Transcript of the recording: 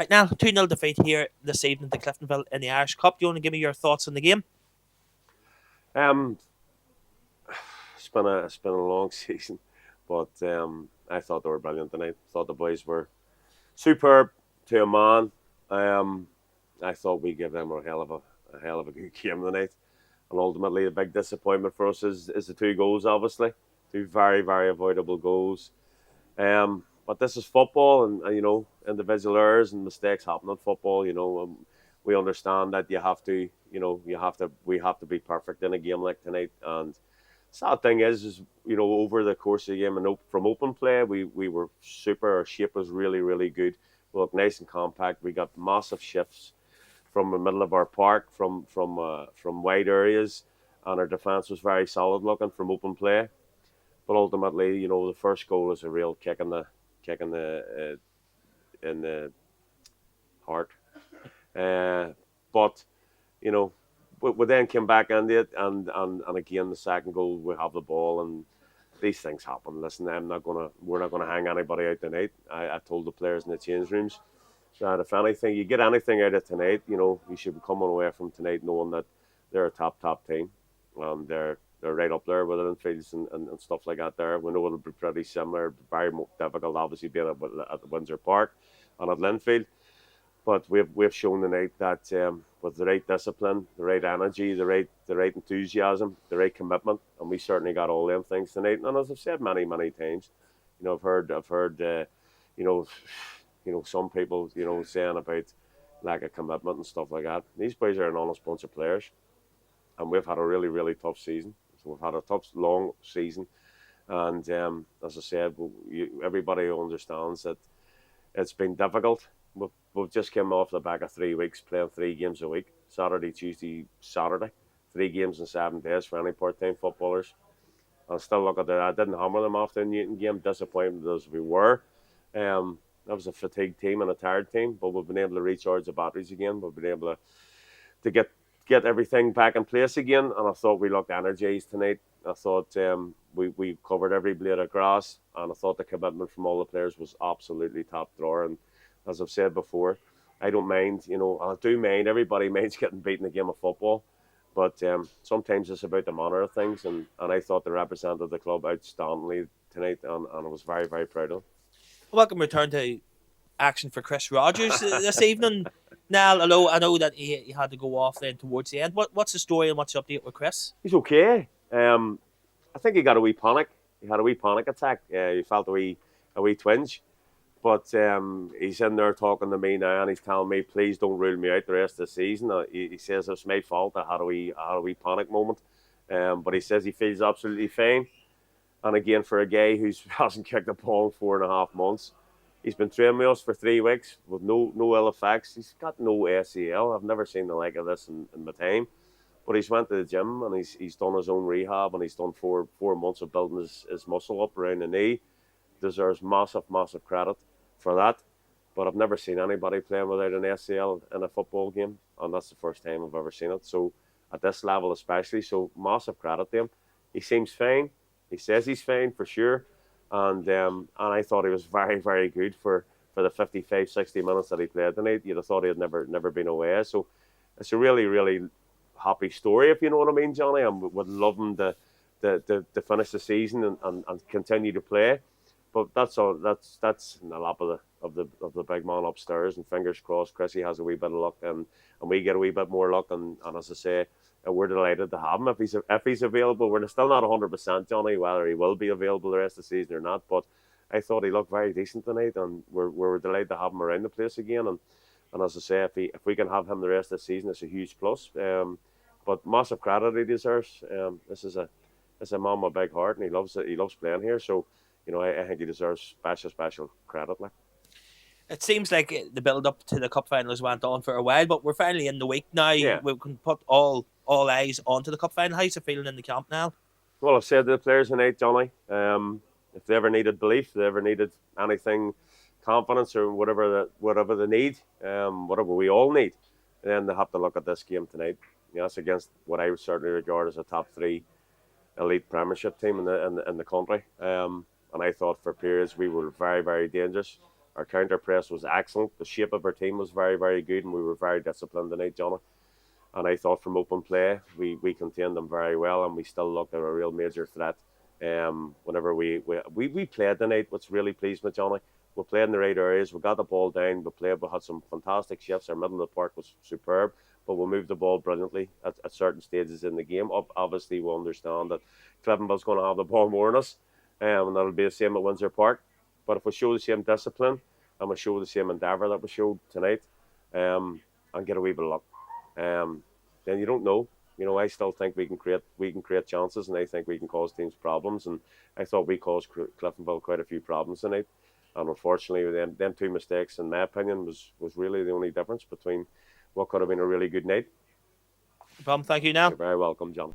Right now, 2-0 defeat here this evening to Cliftonville in the Irish Cup. Do you want to give me your thoughts on the game? Um, it's been a long season, but I thought they were brilliant tonight. Thought the boys were superb to a man. Um, I thought we gave them a hell of a good game tonight, and ultimately the big disappointment for us is the two goals. Obviously, two very very avoidable goals. But this is football, and individual errors and mistakes happen in football. We understand that we have to be perfect in a game like tonight. And sad thing is over the course of the game and from open play, we were super. Our shape was really really good. We looked nice and compact. We got massive shifts from the middle of our park, from wide areas, and our defence was very solid looking from open play. But ultimately, the first goal is a real kick in the heart. But you know, we then came back into it, and again the second goal we have the ball, and these things happen. Listen, we're not gonna hang anybody out tonight. I told the players in the change rooms that if anything, you get anything out of tonight, you should be coming away from tonight knowing that they're a top team, and they're right up there with it in fields and stuff like that. There, we know it'll be pretty similar, very difficult, obviously being at Windsor Park and at Linfield. But we've shown tonight that with the right discipline, the right energy, the right enthusiasm, the right commitment, and we certainly got all them things tonight. And as I've said many times, I've heard you know some people saying about lack of commitment and stuff like that. These boys are an honest bunch of players, and we've had a really really tough season. So we've had a tough long season, and as I said, everybody understands that it's been difficult. We've just come off the back of 3 weeks playing 3 games a week, Saturday, Tuesday, Saturday, 3 games in 7 days for any part-time footballers. And still look at that. I didn't hammer them after the Newton game, disappointed as we were. That was a fatigued team and a tired team, but we've been able to recharge the batteries again. We've been able to get everything back in place again, and I thought we looked energised tonight. I thought we covered every blade of grass, and I thought the commitment from all the players was absolutely top drawer. And as I've said before, I don't mind, I do mind. Everybody minds getting beaten in a game of football, but sometimes it's about the manner of things, and I thought they represented the club outstandingly tonight, and I was very, very proud of them. Welcome return to action for Chris Rogers this evening. Now, I know that he had to go off then towards the end. What's the story and what's the update with Chris? He's okay. I think he got a wee panic. He had a wee panic attack. He felt a wee twinge. But he's in there talking to me now, and he's telling me, "Please don't rule me out the rest of the season." He says it's my fault. I had a wee panic moment, but he says he feels absolutely fine. And again, for a guy who hasn't kicked a ball in 4.5 months, he's been training with us for 3 weeks with no ill effects. He's got no ACL. I've never seen the like of this in my time. But he's went to the gym, and he's done his own rehab, and he's done four months of building his muscle up around the knee. Deserves massive credit for that. But I've never seen anybody playing without an ACL in a football game, and that's the first time I've ever seen it. So at this level especially, so massive credit to him. He seems fine. He says he's fine for sure. And I thought he was very, very good for the 55, 60 minutes that he played tonight. You'd have thought he had never been away. So it's a really, really happy story, if you know what I mean, Johnny. I would love him to finish the season and continue to play. But that's all. That's in the lap of the big man upstairs. And fingers crossed, Chrissy has a wee bit of luck, and we get a wee bit more luck. And as I say, we're delighted to have him if he's available. We're still not 100%, Johnny, whether he will be available the rest of the season or not. But I thought he looked very decent tonight, and we're delighted to have him around the place again. And as I say, if we can have him the rest of the season, it's a huge plus. But massive credit he deserves. This is a man with a big heart, and he loves it. He loves playing here. So I think he deserves special credit. Like. It seems like the build up to the cup finals went on for a while, but we're finally in the week now. Yeah. We can put all eyes onto the cup final. How's it feeling in the camp now? Well, I've said to the players tonight, Johnny, if they ever needed belief, they ever needed anything, confidence or whatever they need, whatever we all need, then they have to look at this game tonight. It's against what I would certainly regard as a top three elite Premiership team in the country. And I thought for periods we were very, very dangerous. Our counter press was excellent. The shape of our team was very, very good, and we were very disciplined tonight, Johnny. And I thought from open play, we contained them very well, and we still looked at a real major threat. Whenever we played tonight, what's really pleased me, Johnny, we played in the right areas. We got the ball down. We had some fantastic shifts. Our middle of the park was superb, but we moved the ball brilliantly at certain stages in the game. Obviously, we understand that Cliftonville's going to have the ball more than us, and that'll be the same at Windsor Park. But if we show the same discipline and we show the same endeavour that we showed tonight, and get a wee bit of luck, then you don't know. You know, I still think we can create chances, and I think we can cause teams problems. And I thought we caused Cliftonville quite a few problems tonight. And unfortunately, them two mistakes, in my opinion, was really the only difference between what could have been a really good night. No problem. Thank you, now. You're very welcome, John.